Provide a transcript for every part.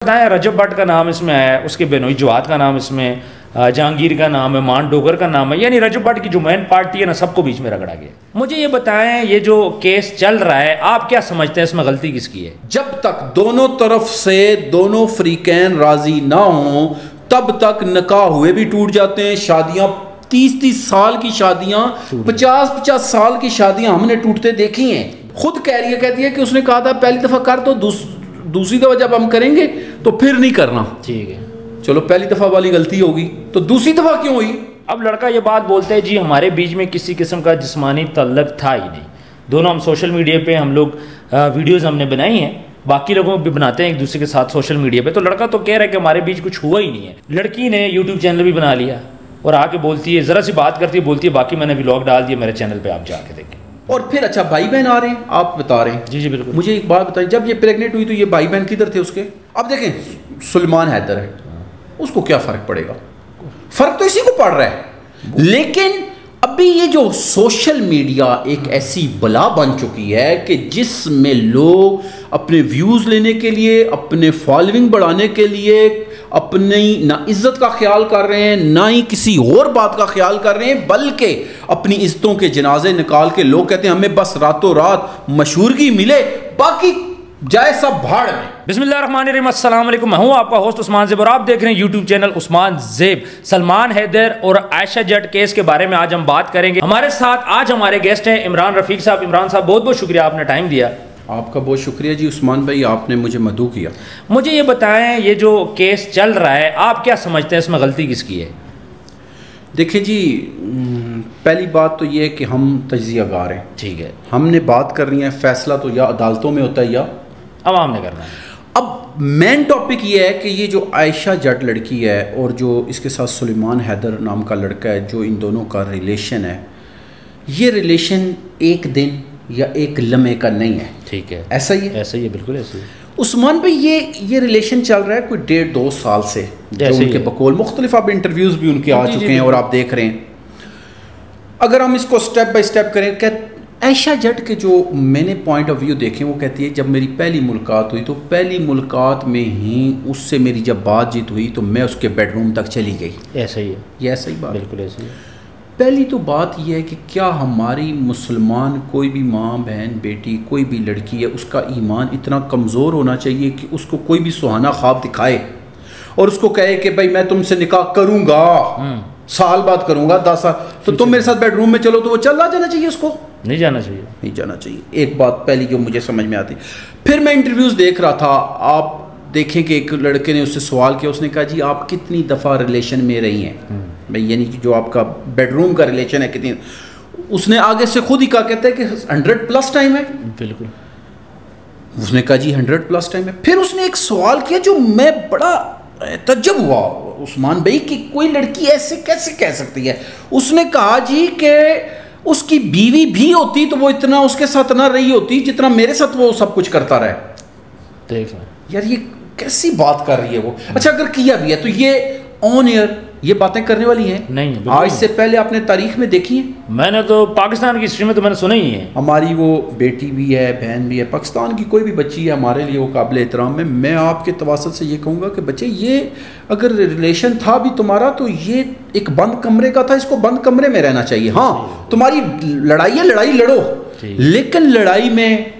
बताएं, रजब भट्ट का नाम इसमें है, उसके बेनोई जवाद का नाम इसमें, जहांगीर का नाम है, मान डोगर का नाम है, यानी रजब भट्ट की जो मेन पार्टी है ना, सबको बीच में रगड़ा गया। मुझे ये बताएं, ये जो केस चल रहा है, आप क्या समझते हैं इसमें गलती किसकी है? जब तक दोनों तरफ से दोनों फ्रीकैन राजी ना हो तब तक निकाह हुए भी टूट जाते हैं। शादियां 30-30 साल की शादियां, 50-50 साल की शादियां हमने टूटते देखी हैं। खुद कह रही है, कहती है कि उसने कहा था पहली दफा कर तो दूसरी दफा जब हम करेंगे तो फिर नहीं करना। ठीक है, चलो पहली दफा वाली गलती होगी तो दूसरी दफा क्यों हुई? अब लड़का ये बात बोलता है, जी हमारे बीच में किसी किस्म का जिस्मानी तल्लक था ही नहीं। दोनों हम सोशल मीडिया पे हम लोग वीडियोस हमने बनाई हैं, बाकी लोगों भी बनाते हैं एक दूसरे के साथ सोशल मीडिया पे। तो लड़का तो कह रहा है कि हमारे बीच कुछ हुआ ही नहीं है। लड़की ने यूट्यूब चैनल भी बना लिया और आके बोलती है, ज़रा सी बात करती है, बोलती है बाकी मैंने व्लॉग डाल दिया मेरे चैनल पर, आप जाके देखें। और फिर अच्छा भाई बहन आ रहे हैं, आप बता रहे हैं। जी जी बिल्कुल। मुझे एक बात बताइए, जब ये प्रेग्नेंट हुई तो ये भाई बहन किधर थे उसके? अब देखें सुलेमान हैदर है, उसको क्या फ़र्क पड़ेगा? फ़र्क तो इसी को पड़ रहा है। लेकिन अभी ये जो सोशल मीडिया एक ऐसी बला बन चुकी है कि जिसमें लोग अपने व्यूज़ लेने के लिए, अपने फॉलोइंग बढ़ाने के लिए अपनी ना इज्जत का ख्याल कर रहे हैं, ना ही किसी और बात का ख्याल कर रहे हैं, बल्कि अपनी इज्जतों के जनाजे निकाल के लोग कहते हैं हमें बस रातों रात मशहूरगी मिले, बाकी जाए सब भाड़ में। बिस्मिल्लाहिर्रहमानिर्रहीम, अस्सलाम वालेकुम। मैं हूं आपका होस्ट उस्मान ज़ेब और आप देख रहे हैं यूट्यूब चैनल उस्मान ज़ेब। सलमान हैदर और आयशा जट केस के बारे में आज हम बात करेंगे। हमारे साथ आज हमारे गेस्ट हैं इमरान रफ़ीक साहब। इमरान साहब बहुत बहुत शुक्रिया, आपने टाइम दिया। आपका बहुत शुक्रिया जी उस्मान भाई, आपने मुझे मदऊ किया। मुझे ये बताएं, ये जो केस चल रहा है, आप क्या समझते हैं इसमें गलती किसकी है? देखिए जी, पहली बात तो ये है कि हम तज्ज़ियागार हैं। ठीक है, हमने बात करनी है, फैसला तो या अदालतों में होता है या अवाम ने करना है। अब मेन टॉपिक ये है कि ये जो आयशा जट लड़की है और जो इसके साथ सुलेमान हैदर नाम का लड़का है, जो इन दोनों का रिलेशन है, ये रिलेशन एक दिन या एक लम्हे का नहीं है। ठीक है, ऐसा ही है, ऐसा ही है, बिल्कुल ऐसा ही है। उस्मान भाई ये रिलेशन चल रहा है कोई 1.5-2 साल से, जो उनके बकौल मुख्तलिफ आप इंटरव्यूज़ भी उनके आ चुके हैं और आप देख रहे हैं। अगर हम इसको स्टेप बाय स्टेप करें, क्या आयशा जट के जो मैंने पॉइंट ऑफ व्यू देखे, वो कहती है जब मेरी पहली मुलाकात हुई तो पहली मुलाकात में ही उससे मेरी जब बातचीत हुई तो मैं उसके बेडरूम तक चली गई। ऐसा ही है, ये ऐसा ही बात, बिल्कुल ऐसी है। पहली तो बात यह है कि क्या हमारी मुसलमान कोई भी माँ बहन बेटी कोई भी लड़की है, उसका ईमान इतना कमज़ोर होना चाहिए कि उसको कोई भी सुहाना ख्वाब दिखाए और उसको कहे कि भाई मैं तुमसे निकाह करूँगा, साल बाद करूँगा, 10 साल, तो तुम मेरे साथ बेडरूम में चलो, तो वो चला जाना चाहिए? उसको नहीं जाना चाहिए, नहीं जाना चाहिए। एक बात पहली जो मुझे समझ में आती। फिर मैं इंटरव्यूज़ देख रहा था, आप देखें कि एक लड़के ने उससे सवाल किया, उसने कहा जी आप कितनी दफ़ा रिलेशन में रही हैं भाई, यानी कि जो आपका बेडरूम का रिलेशन है कितनी? उसने आगे से खुद ही कहा, कहता है कि 100+ टाइम है। बिल्कुल, उसने कहा जी 100+ टाइम है। फिर उसने एक सवाल किया जो मैं बड़ा तज्जुब हुआ उस्मान भाई कि कोई लड़की ऐसे कैसे कह सकती है। उसने कहा जी कि उसकी बीवी भी होती तो वो इतना उसके साथ ना रही होती जितना मेरे साथ वो सब कुछ करता रहे। देख यार ये कैसी बात कर रही है वो। अच्छा अगर किया भी है तो ये ऑन एयर ये बातें करने वाली हैं नहीं? आज से पहले आपने तारीख में देखी है? मैंने तो पाकिस्तान की हिस्ट्री में तो मैंने सुना ही है। हमारी वो बेटी भी है, बहन भी है, पाकिस्तान की कोई भी बच्ची है हमारे लिए वो काबिल एहतराम है। मैं आपके तवासत से ये कहूँगा कि बच्चे, ये अगर रिलेशन था भी तुम्हारा तो ये एक बंद कमरे का था, इसको बंद कमरे में रहना चाहिए। हाँ तुम्हारी लड़ाई है, लड़ाई लड़ो, लेकिन लड़ाई में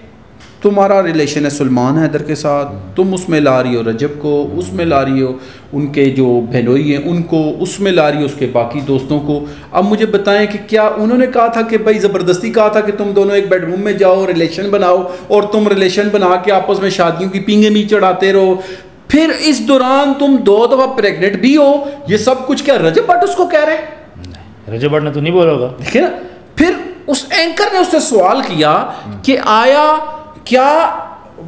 तुम्हारा रिलेशन है सलमान हैदर के साथ, तुम उसमें ला रही हो रजब को, उसमें ला रही हो उनके जो बहनोई हैं उनको, उसमें ला रही हो उसके बाकी दोस्तों को। अब मुझे बताएं कि क्या उन्होंने कहा था कि भाई ज़बरदस्ती कहा था कि तुम दोनों एक बेडरूम में जाओ, रिलेशन बनाओ, और तुम रिलेशन बना के आपस में शादियों की पींगे भी चढ़ाते रहो, फिर इस दौरान तुम 2 दफ़ा प्रेग्नेंट भी हो, ये सब कुछ क्या रजब भट्ट उसको कह रहे हैं? रजब भट्ट ने तो नहीं बोला होगा। देखिए ना, फिर उस एंकर ने उससे सवाल किया कि आया क्या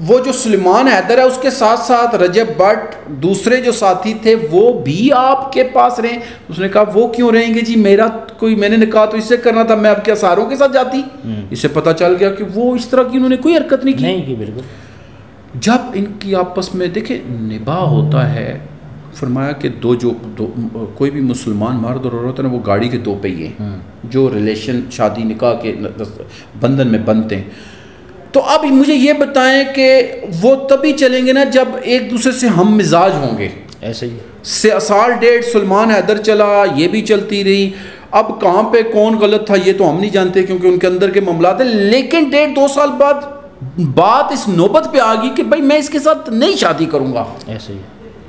वो जो सुलेमान हैदर है उसके साथ साथ रजब भट्ट दूसरे जो साथी थे वो भी आपके पास रहे? उसने कहा वो क्यों रहेंगे जी, मेरा कोई, मैंने कहा तो इससे करना था, मैं अब क्या सारों के साथ जाती? इससे पता चल गया कि वो इस तरह की उन्होंने कोई हरकत नहीं की। बिल्कुल। जब इनकी आपस में देखे निभा होता है, फरमाया कि कोई भी मुसलमान मर्द और औरत है ना, वो गाड़ी के 2 पहिए जो रिलेशन शादी निकाह के बंधन में बनते हैं, तो अब मुझे ये बताएं कि वो तभी चलेंगे ना जब एक दूसरे से हम मिजाज होंगे। ऐसे ही साल डेढ़ सलमान हैदर चला, ये भी चलती रही। अब कहाँ पे कौन गलत था ये तो हम नहीं जानते क्योंकि उनके अंदर के मामला थे, लेकिन 1.5-2 साल बाद बात इस नौबत पे आ गई कि भाई मैं इसके साथ नहीं शादी करूँगा। ऐसे ही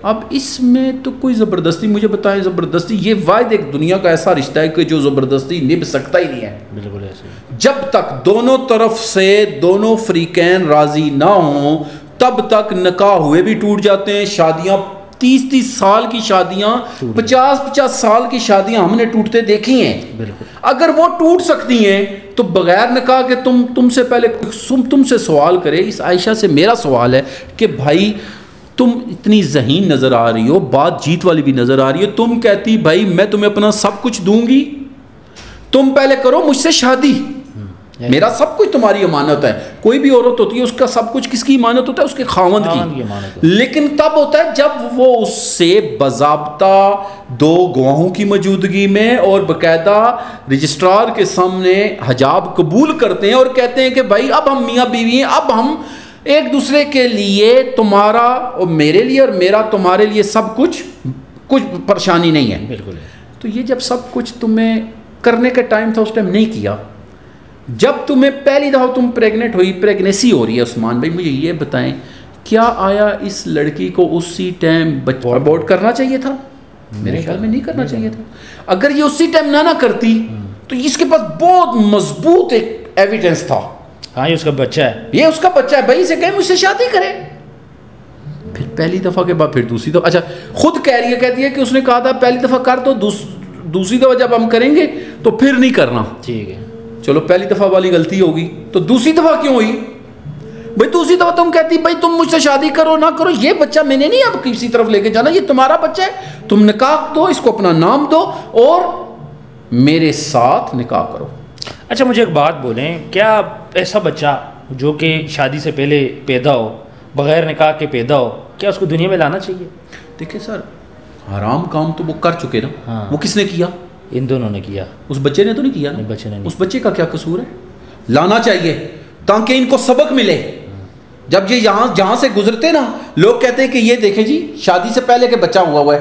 अब इसमें तो कोई ज़बरदस्ती, मुझे बताएं ज़बरदस्ती, ये वायद एक दुनिया का ऐसा रिश्ता है कि जो ज़बरदस्ती निभ सकता ही नहीं है। बिल्कुल ऐसे। जब तक दोनों तरफ से दोनों फ्रीकैन राजी ना हो तब तक निकाह हुए भी टूट जाते हैं। शादियां 30-30 साल की शादियां, 50-50 साल की शादियां हमने टूटते देखी हैं। बिल्कुल। अगर वो टूट सकती हैं तो बगैर निकाह के तुमसे पहले तुमसे सवाल करे, इस आयशा से मेरा सवाल है कि भाई तुम इतनी ज़हीन नज़र आ रही हो, बात जीत वाली भी नज़र आ रही है, तुम कहती भाई मैं तुम्हें अपना सब कुछ दूंगी, तुम पहले करो मुझसे शादी, मेरा सब कुछ तुम्हारी अमानत है। कोई भी औरत होती है उसका सब कुछ किसकी अमानत होता है? उसके खावंद की। लेकिन तब होता है जब वो उससे बज़ाब्ता 2 गवाहों की मौजूदगी में और बाकायदा रजिस्ट्रार के सामने हिजाब कबूल करते हैं और कहते हैं कि भाई अब हम मियाँ बीवी हैं, अब हम एक दूसरे के लिए, तुम्हारा और मेरे लिए और मेरा तुम्हारे लिए सब कुछ परेशानी नहीं है। बिल्कुल। तो ये जब सब कुछ तुम्हें करने का टाइम था उस टाइम नहीं किया। जब तुम्हें पहली दफ़ा तुम प्रेग्नेंट हुई, प्रेगनेंसी हो रही है, उस्मान भाई मुझे ये बताएं क्या आया इस लड़की को उसी टाइम अबॉर्ट करना चाहिए था? मेरे ख्याल में नहीं करना चाहिए था। अगर ये उसी टाइम ना करती तो इसके पास बहुत मजबूत एक एविडेंस था। हाँ ये उसका बच्चा है, ये उसका बच्चा है, भाई इसे कहे मुझसे शादी करे। फिर पहली दफ़ा के बाद फिर दूसरी दफ़ा, अच्छा खुद कह रही है, कहती है कि उसने कहा था पहली दफ़ा कर दो, दूसरी दफ़ा जब हम करेंगे तो फिर नहीं करना। ठीक है, चलो पहली दफ़ा वाली गलती होगी तो दूसरी दफ़ा क्यों हुई? भाई दूसरी दफ़ा तुम कहती भाई तुम मुझसे शादी करो ना करो, ये बच्चा मैंने नहीं अब किसी तरफ लेके जाना, ये तुम्हारा बच्चा है, तुम निकाह दो, इसको अपना नाम दो और मेरे साथ निकाह करो। अच्छा मुझे एक बात बोलें, क्या ऐसा बच्चा जो कि शादी से पहले पैदा हो, बगैर निकाह के पैदा हो, क्या उसको दुनिया में लाना चाहिए? देखिए सर, हराम काम तो वो कर चुके ना। हाँ। वो किसने किया? इन दोनों ने किया। उस बच्चे ने तो नहीं किया ना। बच्चे ने नहीं। उस बच्चे का क्या कसूर है? लाना चाहिए ताकि इनको सबक मिले। जब ये जहाँ से गुजरते ना, लोग कहते हैं कि ये देखें जी शादी से पहले के बच्चा हुआ है,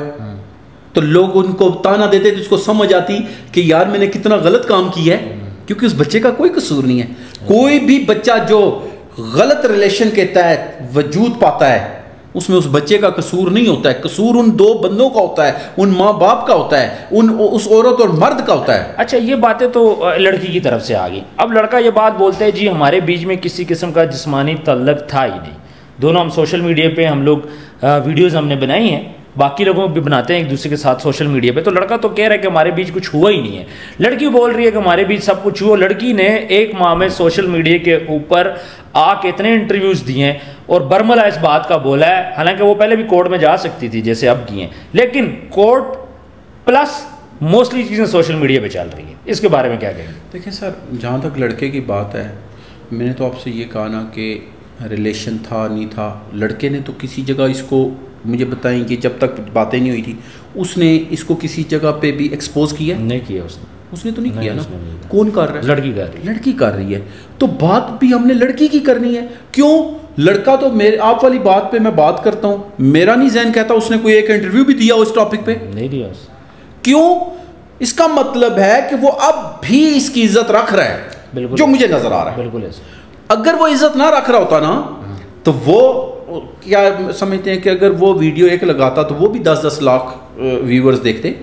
तो लोग उनको ताना देते तो उसको समझ आती कि यार मैंने कितना गलत काम किया है, क्योंकि उस बच्चे का कोई कसूर नहीं है। कोई भी बच्चा जो गलत रिलेशन के तहत वजूद पाता है उसमें उस बच्चे का कसूर नहीं होता है, कसूर उन 2 बंदों का होता है, उन माँ बाप का होता है, उस औरत और मर्द का होता है। अच्छा ये बातें तो लड़की की तरफ से आ गई। अब लड़का ये बात बोलता है जी हमारे बीच में किसी किस्म का जिस्मानी तल्लक था ही नहीं। दोनों हम सोशल मीडिया पे हम लोग वीडियोज़ हमने बनाई हैं, बाकी लोगों भी बनाते हैं एक दूसरे के साथ सोशल मीडिया पे। तो लड़का तो कह रहा है कि हमारे बीच कुछ हुआ ही नहीं है, लड़की बोल रही है कि हमारे बीच सब कुछ हुआ। लड़की ने 1 माह में सोशल मीडिया के ऊपर आके इतने इंटरव्यूज़ दिए हैं और बरमला इस बात का बोला है, हालांकि वो पहले भी कोर्ट में जा सकती थी जैसे अब की हैं, लेकिन कोर्ट प्लस मोस्टली चीज़ें सोशल मीडिया पे चल रही हैं। इसके बारे में क्या कहेंगे? देखिए सर, जहाँ तक लड़के की बात है, मैंने तो आपसे ये कहा ना कि रिलेशन था नहीं था, लड़के ने तो किसी जगह इसको, मुझे बताएं कि जब तक बातें नहीं हुई थी उसने इसको किसी जगह पे भी एक्सपोज किया? नहीं किया उसने तो नहीं किया ना। नहीं। कौन कर रहा है? लड़की कर रही है। लड़की कर रही है, तो बात भी हमने लड़की की करनी है। क्यों? लड़का तो मेरे, आप वाली बात पे मैं बात करता हूँ, मेरा नहीं ज़हन कहता उसने कोई एक इंटरव्यू भी दिया उस टॉपिक पे, नहीं दिया। क्यों? इसका मतलब है कि वो अब भी इसकी इज्जत रख रहा है, बिल्कुल जो मुझे नजर आ रहा है। बिल्कुल ऐसे। अगर वो इज्जत ना रख रहा होता ना तो वो क्या समझते हैं कि अगर वो वीडियो एक लगाता तो वो भी 10-10 लाख व्यूअर्स देखते।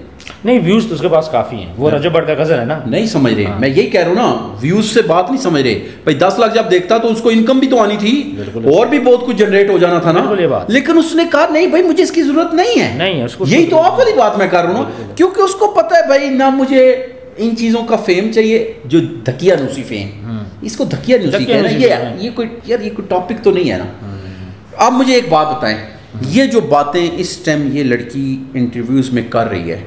नहीं, व्यूज तो उसके पास काफी हैं, वो रजब भट्ट का कजन है ना। नहीं समझ रहे। मैं यही कह रहा हूँ ना, व्यूज से बात नहीं समझ रहे भाई। 10 लाख जब देखता तो उसको इनकम भी तो आनी थी और भी बहुत कुछ जनरेट हो जाना था ना। ये बात। लेकिन उसने कहा नहीं भाई मुझे इसकी जरूरत नहीं है। नहीं है उसको। यही तो आप वाली बात मैं कर रहा हूँ ना, क्योंकि उसको पता है भाई ना मुझे इन चीजों का फेम चाहिए, जो धकिया नुसी फेम, इसको धकिया नुसी कहना, ये कोई यार ये कोई टॉपिक तो नहीं है ना। आप मुझे एक बात बताएं, ये जो बातें इस टाइम ये लड़की इंटरव्यूज में कर रही है,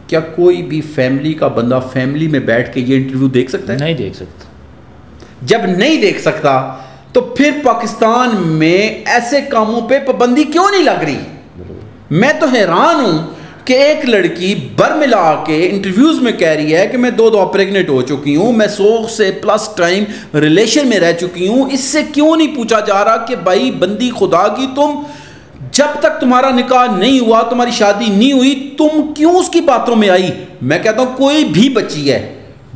क्या कोई भी फैमिली का बंदा फैमिली में बैठ के ये इंटरव्यू देख सकता है? नहीं देख सकता। जब नहीं देख सकता तो फिर पाकिस्तान में ऐसे कामों पे पाबंदी क्यों नहीं लग रही? मैं तो हैरान हूं कि एक लड़की बरमिला के इंटरव्यूज में कह रही है कि मैं 2 दफा प्रेग्नेंट हो चुकी हूं, मैं 100 से प्लस टाइम रिलेशन में रह चुकी हूं, इससे क्यों नहीं पूछा जा रहा कि भाई बंदी खुदा की, तुम जब तक तुम्हारा निकाह नहीं हुआ, तुम्हारी शादी नहीं हुई, तुम क्यों उसकी बातों में आई? मैं कहता हूं कोई भी बच्ची है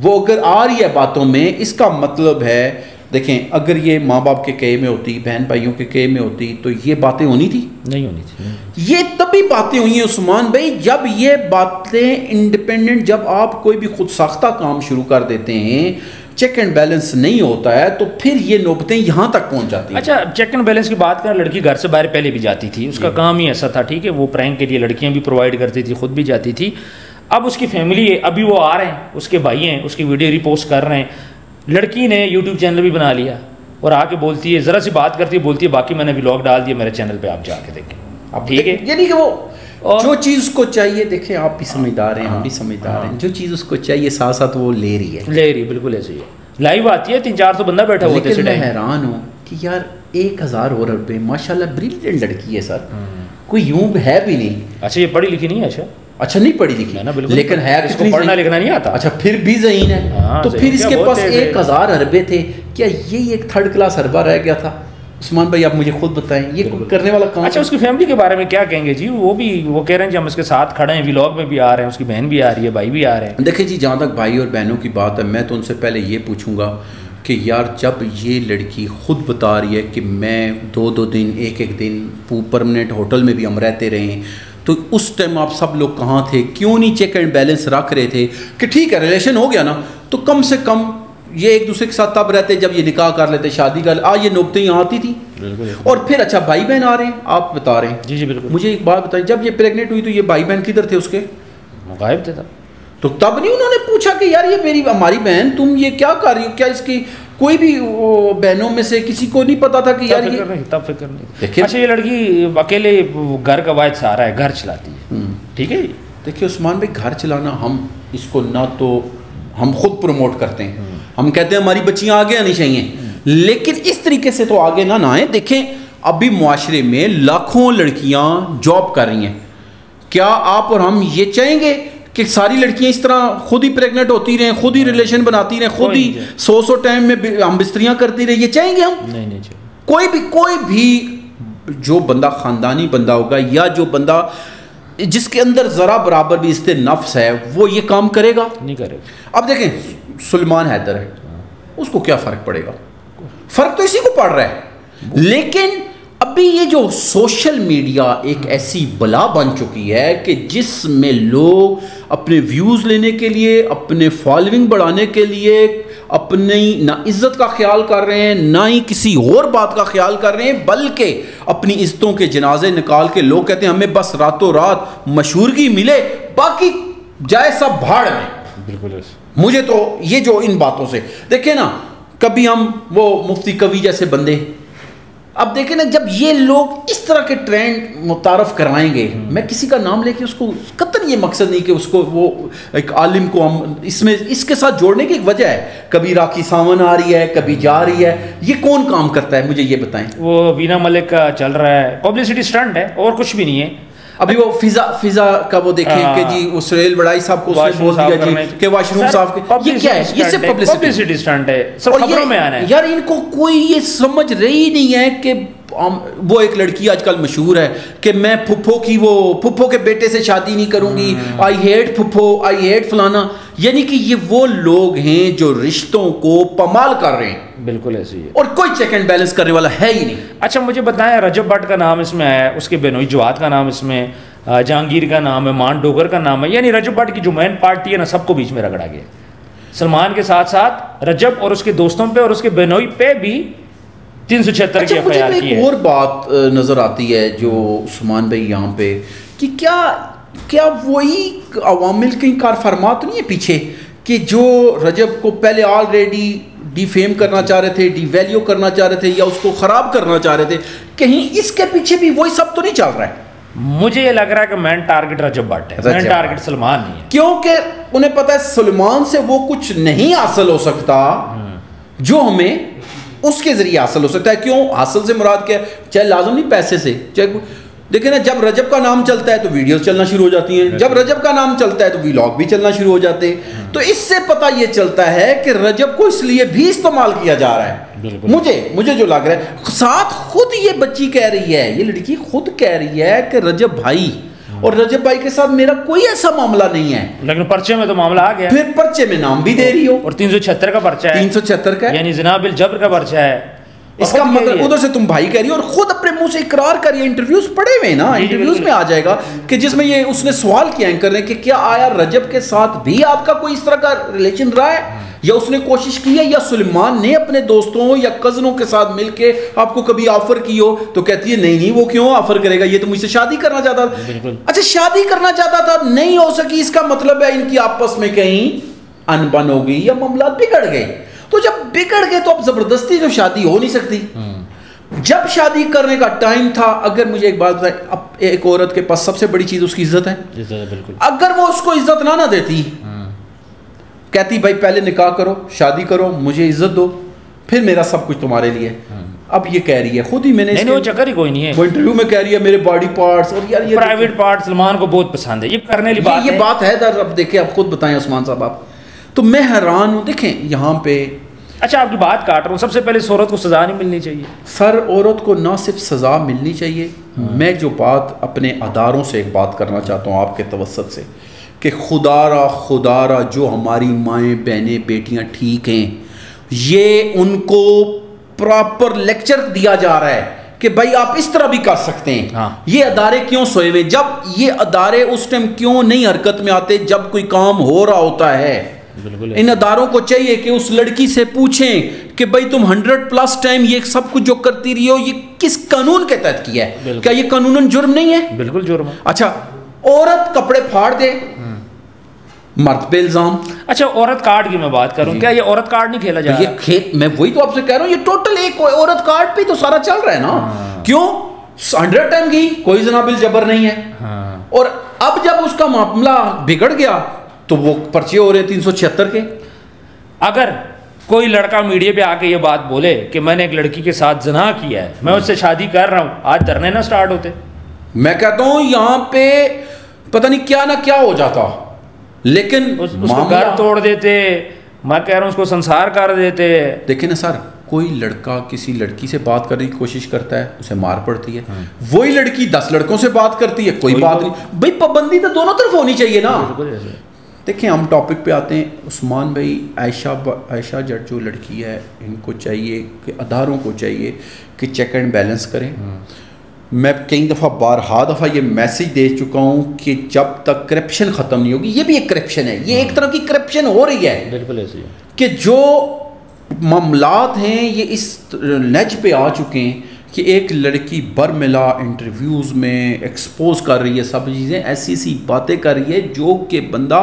वो अगर आ रही है बातों में, इसका मतलब है, देखें अगर ये माँ बाप के कहे में होती, बहन भाइयों के कहे में होती, तो ये बातें होनी थी? नहीं होनी थी। ये तभी बातें हुई हैं उस्मान भाई जब ये बातें इंडिपेंडेंट, जब आप कोई भी खुद साख्ता काम शुरू कर देते हैं, चेक एंड बैलेंस नहीं होता है, तो फिर ये नौबतें यहाँ तक पहुँच जाती हैं। अच्छा, चेक एंड बैलेंस की बात करें, लड़की घर से बाहर पहले भी जाती थी, उसका काम ही ऐसा था, ठीक है, वो प्रैंक के लिए लड़कियाँ भी प्रोवाइड करती थी, खुद भी जाती थी। अब उसकी फैमिली है, अभी वो आ रहे हैं, उसके भाई हैं, उसकी वीडियो रिपोस्ट कर रहे हैं, लड़की ने यूट्यूब चैनल भी बना लिया और आके बोलती है, ज़रा सी बात करती है, बोलती है बाकी मैंने व्लॉग डाल दिया मेरे चैनल पे, आप जाके देखें। अब ठीक है, यानी कि वो जो चीज़ को चाहिए, देखें आप भी समझदार हैं, हम भी समझदार हैं, जो चीज़ उसको चाहिए साथ साथ वो ले रही है, बिल्कुल ऐसे ही है। लाइव आती है, 300-400 बंदा बैठा हुआ है। मैं हैरान हूँ कि यार 1000 और रुपये, माशाल्लाह ब्रिलियंट लड़की है सर, कोई यूं है भी नहीं। अच्छा, ये पढ़ी लिखी नहीं है? अच्छा नहीं पढ़ी लिखी ना, लेकिन है, इसको पढ़ना लिखना नहीं आता। अच्छा, फिर भी ज़हीन है। तो फिर इसके पास 1000 अरबे थे, क्या ये एक 3rd क्लास अरबा रह गया था? उस्मान भाई आप मुझे खुद बताएं, ये करने वाला काम। अच्छा, उसकी फैमिली के बारे में क्या कहेंगे जी? वो कह रहे हैं जी हम इसके साथ खड़े हैं, व्लॉग में भी आ रहे हैं, उसकी बहन भी आ रही है, भाई भी आ रहे हैं। देखिए जी, जहाँ तक भाई और बहनों की बात है, मैं तो उनसे पहले ये पूछूंगा कि यार जब ये लड़की खुद बता रही है कि मैं 2-2 दिन, एक दिन परमानेंट होटल में भी हम रहते रहे, तो उस टाइम आप सब लोग कहाँ थे? क्यों नहीं चेक एंड बैलेंस रख रहे थे कि ठीक है रिलेशन हो गया ना, तो कम से कम ये एक दूसरे के साथ तब रहते जब ये निकाह कर लेते, शादी कर, ये नौबतें यहाँ आती थी। और फिर अच्छा भाई बहन आ रहे हैं, आप बता रहे हैं। जी जी बिल्कुल। मुझे एक बात बताइए, जब ये प्रेग्नेंट हुई तो ये भाई बहन किधर थे उसके? गायब थे तब। तो तब नहीं उन्होंने पूछा कि यार ये हमारी बहन, तुम ये क्या कर रही हो? क्या इसकी कोई भी बहनों में से किसी को नहीं पता था कि यार ये तब फिक्र नहीं। अच्छा, ये लड़की अकेले घर का वायद सहारा है, घर चलाती है, ठीक है। देखिए उस्मान भाई, घर चलाना हम इसको ना तो हम खुद प्रमोट करते हैं, हम कहते हैं हमारी बच्चियां आगे आनी चाहिए, लेकिन इस तरीके से तो आगे ना आए। देखें अभी मुआशरे में लाखों लड़कियां जॉब कर रही हैं, क्या आप और हम ये चाहेंगे कि सारी लड़कियां इस तरह खुद ही प्रेग्नेंट होती रहें, खुद ही रिलेशन बनाती रहें, खुद ही 100 टाइम में हम बिस्तरियां करती रहे? ये चाहेंगे हम? नहीं। कोई भी जो बंदा खानदानी बंदा होगा, या जो बंदा जिसके अंदर जरा बराबर भी इस्ते नफ्स है, वो ये काम करेगा? नहीं करेगा। अब देखें सुलेमान हैदर है, उसको क्या फर्क पड़ेगा? फर्क तो इसी को पड़ रहा है। लेकिन अभी ये जो सोशल मीडिया एक ऐसी बला बन चुकी है कि जिसमें लोग अपने व्यूज़ लेने के लिए, अपने फॉलोइंग बढ़ाने के लिए अपनी ना इज्जत का ख्याल कर रहे हैं, ना ही किसी और बात का ख्याल कर रहे हैं, बल्कि अपनी इज्जतों के जनाजे निकाल के लोग कहते हैं हमें बस रातों रात मशहूरगी मिले, बाकी जाए सब भाड़ में। बिल्कुल। मुझे तो ये जो इन बातों से देखे ना, कभी हम वो मुफ्ती कवि जैसे बंदे, अब देखें ना जब ये लोग इस तरह के ट्रेंड मुतारफ कराएंगे, मैं किसी का नाम लेके उसको कतई ये मकसद नहीं कि उसको वो एक आलिम को हम इसमें इसके साथ जोड़ने की एक वजह है, कभी राखी सावन आ रही है, कभी जा रही है, ये कौन काम करता है मुझे ये बताएं? वो वीना मलिक का चल रहा है, पब्लिसिटी स्टंट है और कुछ भी नहीं है। अभी वो फिजा का वो देखें कि जी उस रेल बड़ाई साहब को बोल दिया जी कि वाशरूम साफ के, ये क्या है? ये सिर्फ पब्लिसिटी स्टंट है, सब खबरों में आना है। यार इनको कोई ये समझ रही नहीं है कि वो एक लड़की आजकल मशहूर है कि मैं फुफ्फो के बेटे से शादी नहीं करूंगी, I hate Phuppo, I hate फलाना। यानी कि ये वो लोग हैं जो रिश्तों को पमाल कर रहे हैं। बिल्कुल ऐसे ही है, और कोई चेक एंड बैलेंस करने वाला है ही नहीं। अच्छा मुझे बताएं, रजब भट्ट का नाम इसमें है, उसके बेनोई जवाद का नाम इसमें, जहांगीर का नाम है, मान डोगर का नाम है, यानी रजब भट्ट की जो मेन पार्टी है ना, सबको बीच में रगड़ा गया। सलमान के साथ साथ रजब और उसके दोस्तों पे और उसके बेनोई पे भी 376 की एफआईआर की है। एक और बात नजर आती है जो उस्मान भाई यहाँ पे, कि क्या वही अवामिल कहीं कार फरमात नहीं है पीछे, कि जो रजब को पहले ऑलरेडी डिफेम करना चाह रहे थे, डिवैल्यू करना चाह रहे थे, या उसको खराब करना चाह रहे थे, कहीं इसके पीछे भी वही सब तो नहीं चल रहा है? मुझे ये लग रहा है कि मैन टारगेट रजब भट्ट है, मैन टारगेट सलमान नहीं है, क्योंकि उन्हें पता है सलमान से वो कुछ नहीं हासिल हो सकता जो हमें उसके जरिए हासिल हो सकता है। क्यों हासिल से मुराद क्या है? चाहे लाजम नहीं पैसे से, चाहे देखिए ना, जब रजब का नाम चलता है तो वीडियोस चलना शुरू हो जाती हैं, जब रजब का नाम चलता है तो व्लॉग भी चलना शुरू हो जाते हैं। तो इससे पता ये चलता है कि रजब को इसलिए भी इस्तेमाल किया जा रहा है। मुझे जो लग रहा है, साथ खुद ये बच्ची कह रही है, ये लड़की खुद कह रही है कि रजब भाई और रजब भाई के साथ मेरा कोई ऐसा मामला नहीं है, लेकिन पर्चे में तो मामला आ गया। फिर पर्चे में नाम भी दे रही हो, और 376 का पर्चा है, 376 का यानी ज़िना बिल जबर का पर्चा है। इसका मतलब उधर से तुम भाई कह रही हो और खुद अपने मुंह से इकरार कर रही है। इंटरव्यूज पड़े हुए ना, इंटरव्यूज में आ जाएगा कि जिसमें ये उसने सवाल किया एंकर ने कि क्या आया रजब के साथ भी आपका कोई इस तरह का रिलेशन रहा है, या उसने कोशिश की है, या सुलेमान ने अपने दोस्तों या कजनों के साथ मिलके आपको कभी ऑफर की हो? तो कहती है नहीं वो क्यों ऑफर करेगा, ये तो मुझसे शादी करना चाहता था। अच्छा, शादी करना चाहता था, नहीं हो सकी, इसका मतलब है इनकी आपस में कहीं अनबन हो गई या मामला बिगड़ गए। तो जब बिगड़ गए तो अब जबरदस्ती तो शादी हो नहीं सकती। जब शादी करने का टाइम था, अगर मुझे एक बात बताए, अब एक औरत के पास सबसे बड़ी चीज उसकी इज्जत है। बिल्कुल। अगर वो उसको इज्जत ना देती, कहती भाई पहले निकाह करो, शादी करो, मुझे इज्जत दो, फिर मेरा सब कुछ तुम्हारे लिए। अब ये कह रही है खुद ही, मैंने नहीं, वो चक्कर ही कोई नहीं है, वो इंटरव्यू में कह रही है मेरे बॉडी पार्ट्स और यार ये प्राइवेट पार्ट सलमान को बहुत पसंद है, ये करने वाली बात है। ये बात है दर, अब देखें, आप खुद बताएं उस्मान साहब आप। तो मैं हैरान हूँ, देखें यहाँ पे। अच्छा, आपकी बात काट रहा हूँ, सबसे पहले इस औरत को सजा नहीं मिलनी चाहिए सर। औरत को ना सिर्फ सजा मिलनी चाहिए, मैं जो बात अपने अदारों से एक बात करना चाहता हूँ आपके तवस्सुत से, कि खुदारा जो हमारी माएँ बहनें बेटियाँ ठीक हैं, ये उनको प्रॉपर लेक्चर दिया जा रहा है कि भाई आप इस तरह भी कर सकते हैं। हाँ। ये अदारे क्यों सोए हुए? जब ये अदारे उस टाइम क्यों नहीं हरकत में आते जब कोई काम हो रहा होता है? इन अदारों को चाहिए कि उस लड़की से पूछें कि भाई तुम 100+ टाइम ये सब कुछ जो करती रही हो, ये किस कानून के तहत किया है? क्या ये कानूनन जुर्म नहीं है? बिल्कुल जुर्म है। अच्छा, औरत कपड़े फाड़ दे, मर्द पे इल्जाम। अच्छा, औरत कार्ड की मैं बात करूं, क्या ये औरत कार्ड नहीं खेला जा रहा? ये खेत, मैं वही तो आपसे कह रहा हूं, ये टोटल एक औरत कार्ड पे तो सारा चल रहा है ना। क्यों? 100 टाइम गई, कोई जनाबिल जबर नहीं है। और अब जब उसका मामला बिगड़ गया तो वो पर्चे हो रहे 376 के। अगर कोई लड़का मीडिया पे आके ये बात बोले कि मैंने एक लड़की के साथ ज़िना किया है, मैं उससे शादी कर रहा हूं, आज धरने ना स्टार्ट होते। मैं कहता हूं यहां पे पता नहीं क्या ना क्या हो जाता, लेकिन उसको घर तोड़ देते, मैं कह रहा हूं उसको संसार कर देते। देखिए ना सर, कोई लड़का किसी लड़की से बात करने की कोशिश करता है, उसे मार पड़ती है। वही लड़की 10 लड़कों से बात करती है, कोई बात नहीं। भाई पाबंदी तो दोनों तरफ होनी चाहिए ना। देखिए, हम टॉपिक पे आते हैं। उस्मान भाई, आयशा जट जो लड़की है, इनको चाहिए कि अदारों को चाहिए कि चेक एंड बैलेंस करें। मैं कई दफ़ा बारहा दफ़ा ये मैसेज दे चुका हूँ कि जब तक करप्शन ख़त्म नहीं होगी, ये भी एक करप्शन है, ये एक तरह की करप्शन हो रही है। बिल्कुल ऐसे ही कि जो मामलात हैं ये इस लज पे आ चुके हैं कि एक लड़की बरमिला इंटरव्यूज़ में एक्सपोज कर रही है सब चीज़ें, ऐसी ऐसी बातें कर रही है जो कि बंदा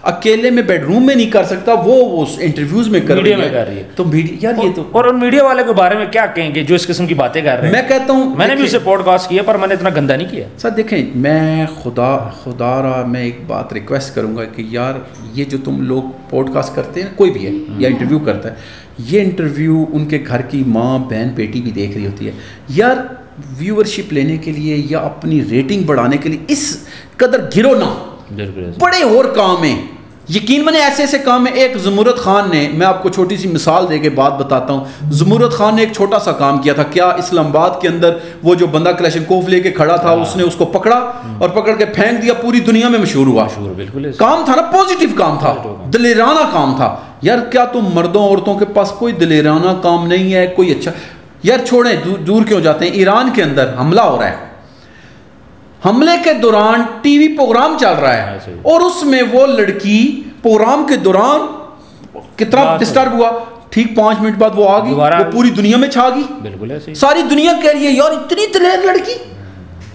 अकेले में बेडरूम में नहीं कर सकता, वो उस इंटरव्यूज़ में कर रही है। तो मीडिया यार, ये तो और उन मीडिया वाले के बारे में क्या कहेंगे जो इस किस्म की बातें कर रहे हैं? मैं कहता हूँ, मैंने भी उसे पॉडकास्ट किया पर मैंने इतना गंदा नहीं किया। सर देखें, मैं खुदा मैं एक बात रिक्वेस्ट करूँगा कि यार ये जो तुम लोग पॉडकास्ट करते हैं, कोई भी है या इंटरव्यू करता है, ये इंटरव्यू उनके घर की माँ बहन बेटी भी देख रही होती है। यार व्यूअरशिप लेने के लिए या अपनी रेटिंग बढ़ाने के लिए इस कदर गिरो ना, बड़े और काम है। यकीन माने ऐसे ऐसे काम है। एक ज़मुरत खान ने, मैं आपको छोटी सी मिसाल दे के बात बताता हूँ। ज़मुरत खान ने एक छोटा सा काम किया था। क्या इस्लामाबाद के अंदर वो जो बंदा क्लैशनकोफ लेके खड़ा था, उसने उसको पकड़ा और पकड़ के फेंक दिया, पूरी दुनिया में मशहूर हुआ। बिल्कुल काम था ना, पॉजिटिव काम था, दिलेराना काम था। यार क्या तुम मर्दों औरतों के पास कोई दिलेराना काम नहीं है? कोई अच्छा, यार छोड़ें, दूर क्यों जाते हैं। ईरान के अंदर हमला हो रहा है, हमले के दौरान टीवी प्रोग्राम चल रहा है और उसमें वो लड़की प्रोग्राम के दौरान कितना डिस्टर्ब हुआ, ठीक 5 मिनट बाद वो आ गई, वो पूरी दुनिया में छा गई। बिल्कुल ऐसे ही। सारी दुनिया कह रही है यार इतनी दिलेर लड़की।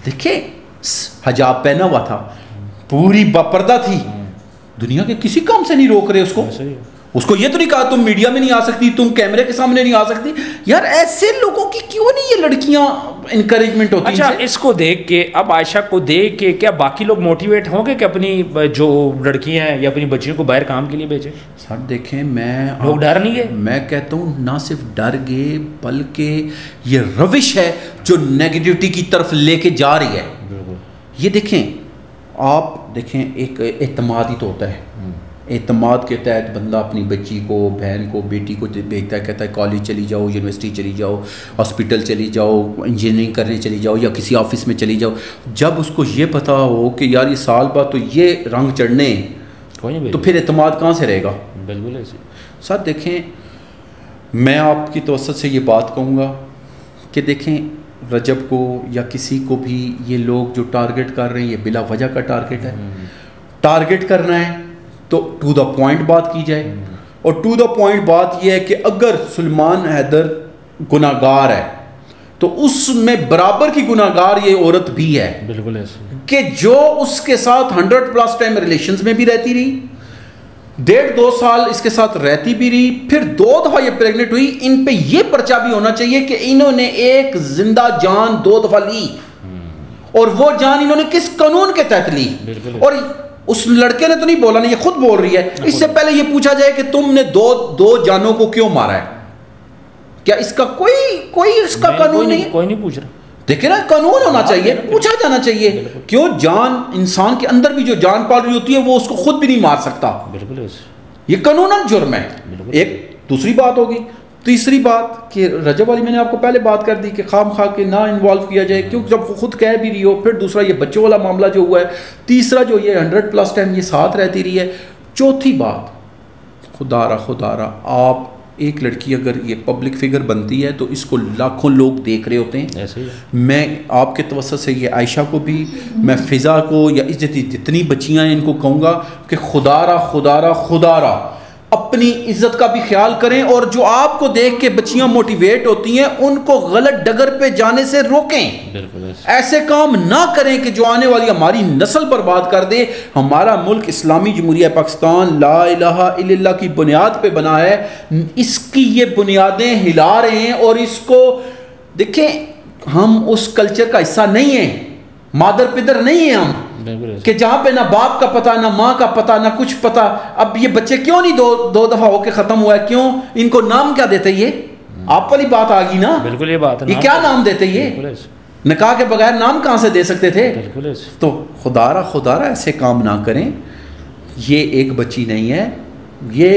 देखिए, हिजाब पहना हुआ था, पूरी बापर्दा थी, दुनिया के किसी काम से नहीं रोक रहे उसको। उसको ये तो नहीं कहा तुम मीडिया में नहीं आ सकती, तुम कैमरे के सामने नहीं आ सकती। यार ऐसे लोगों की क्यों नहीं ये लड़कियां इंकरेजमेंट होती हैं? अच्छा, इसको देख के, अब आयशा को देख के क्या बाकी लोग मोटिवेट होंगे कि अपनी जो लड़कियां हैं या अपनी बच्चियों को बाहर काम के लिए भेजें? सर देखें, मैं लोग डर नहीं गए? मैं कहता हूँ ना सिर्फ डर गए, बल्कि ये रविश है जो नेगेटिविटी की तरफ लेके जा रही है। ये देखें, आप देखें, एक एतमाद ही तो होता है। एतमाद के तहत बंदा अपनी बच्ची को, बहन को, बेटी को भेजता है, कहता है कॉलेज चली जाओ, यूनिवर्सिटी चली जाओ, हॉस्पिटल चली जाओ, इंजीनियरिंग करने चली जाओ, या किसी ऑफिस में चली जाओ। जब उसको ये पता हो कि यार ये साल बाद तो ये रंग चढ़ने, तो फिर एतमाद कहाँ से रहेगा? बिल्कुल ऐसे। सर देखें, मैं आपकी तवज्जो से ये बात कहूँगा कि देखें, रजब को या किसी को भी ये लोग जो टारगेट कर रहे हैं, ये बिला वजह का टारगेट है। टारगेट करना है तो टू द पॉइंट बात की जाए, और टू द पॉइंट बात यह है कि अगर सुलेमान हैदर गुनाहगार है तो उसमें बराबर की गुनाहगार ये औरत भी है। बिल्कुल ऐसे कि जो उसके साथ 100+ टाइम रिलेशंस में भी रहती रही, 1.5-2 साल इसके साथ रहती भी रही, फिर 2 दफा ये प्रेग्नेंट हुई। इन पे ये पर्चा भी होना चाहिए कि इन्होंने एक जिंदा जान 2 दफा ली, और वो जान इन्होंने किस कानून के तहत ली। और उस लड़के ने तो नहीं बोला, नहीं, ये खुद बोल रही है। इससे पहले ये पूछा जाए कि तुमने दो जानों को क्यों मारा है? क्या इसका कोई इसका कानून नहीं है? कोई नहीं पूछ रहा। देखिए ना, कानून होना चाहिए, पूछा जाना चाहिए। क्यों? जान, इंसान के अंदर भी जो जान पाल रही होती है वो उसको खुद भी नहीं मार सकता। बिल्कुल, ये कानूनन जुर्म है। एक दूसरी बात होगी। तीसरी बात कि रजब वाली मैंने आपको पहले बात कर दी कि खाम खा के ना इन्वॉल्व किया जाए, क्योंकि जब वो खुद कह भी रही हो। फिर दूसरा ये बच्चों वाला मामला जो हुआ है। तीसरा जो ये 100+ टाइम ये साथ रहती रही है। चौथी बात, खुदारा आप, एक लड़की अगर ये पब्लिक फिगर बनती है तो इसको लाखों लोग देख रहे होते हैं। ऐसे ही मैं आपके तवज्जो से ये आयशा को भी, मैं फ़िज़ा को, या जितनी बच्चियाँ हैं इनको कहूँगा कि खुदारा अपनी इज्जत का भी ख्याल करें, और जो आपको देख के बच्चियां मोटिवेट होती हैं उनको गलत डगर पे जाने से रोकें। ऐसे काम ना करें कि जो आने वाली हमारी नस्ल बर्बाद कर दे। हमारा मुल्क इस्लामी जमहूरिया पाकिस्तान ला इलाहा इल्लल्लाह की बुनियाद पे बना है। इसकी ये बुनियादें हिला रहे हैं, और इसको देखें, हम उस कल्चर का हिस्सा नहीं है, मादर पिदर नहीं है हम, कि जहां पे ना बाप का पता, ना माँ का पता, ना कुछ पता। अब ये बच्चे क्यों नहीं दो दफा होके खत्म हुआ है? क्यों? इनको नाम क्या देते? ये आप वाली बात आ गई ना। बिल्कुल, ये बात है। ये क्या नाम देते? ये निकाह के बगैर नाम कहां से दे सकते थे? तो खुदारा ऐसे काम ना करें। ये एक बच्ची नहीं है, ये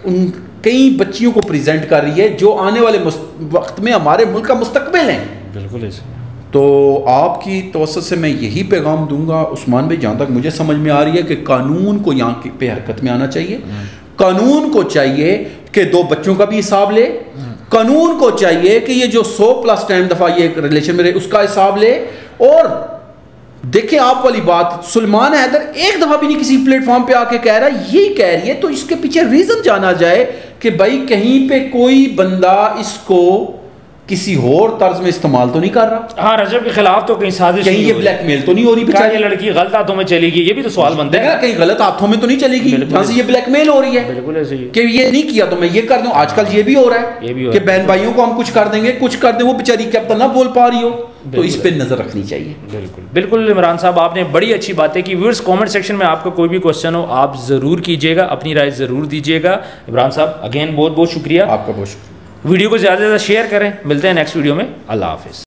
उन कई बच्चियों को प्रेजेंट कर रही है जो आने वाले वक्त में हमारे मुल्क का मुस्तकबिल है। बिल्कुल ऐसे। तो आपकी तवज्जो से मैं यही पैगाम दूंगा उस्मान भाई, जहाँ तक मुझे समझ में आ रही है कि कानून को यहाँ पे हरकत में आना चाहिए। कानून को चाहिए कि 2 बच्चों का भी हिसाब ले। कानून को चाहिए कि ये जो 100+ टाइम दफा ये रिलेशन में रहे उसका हिसाब ले। और देखिए, आप वाली बात, सुलेमान हैदर एक दफा भी नहीं किसी प्लेटफॉर्म पे आके कह रहा, यही कह रही है, तो इसके पीछे रीजन जाना जाए कि भाई कहीं पे कोई बंदा इसको किसी और तर्ज में इस्तेमाल तो नहीं कर रहा। हाँ, रजब के खिलाफ तो कहीं साजिश, कहीं ये ब्लैकमेल तो नहीं हो रही? क्या ये लड़की गलत हाथों में चलेगी? ये भी तो सवाल बनता है। कहीं गलत हाथों में तो नहीं चलेगी जहाँ से ये ब्लैकमेल हो रही है? बिल्कुल ऐसे ही कि ये नहीं किया तो मैं ये कर दूं। आजकल ये भी हो रहा है, ये भी कि बहन भाइयों को हम कुछ कर देंगे, कुछ कर दें, वो बेचारी क्या पता ना बोल पा रही हो। तो इस पे नजर रखनी चाहिए। बिल्कुल इमरान साहब, आपने बड़ी अच्छी बातें की। व्यूअर्स, कमेंट सेक्शन में आपका कोई भी क्वेश्चन हो आप जरूर कीजिएगा, अपनी राय जरूर दीजिएगा। इमरान साहब, अगेन बहुत बहुत शुक्रिया। आपका बहुत शुक्रिया। वीडियो को ज़्यादा से ज़्यादा शेयर करें। मिलते हैं नेक्स्ट वीडियो में। अल्लाह हाफिज़।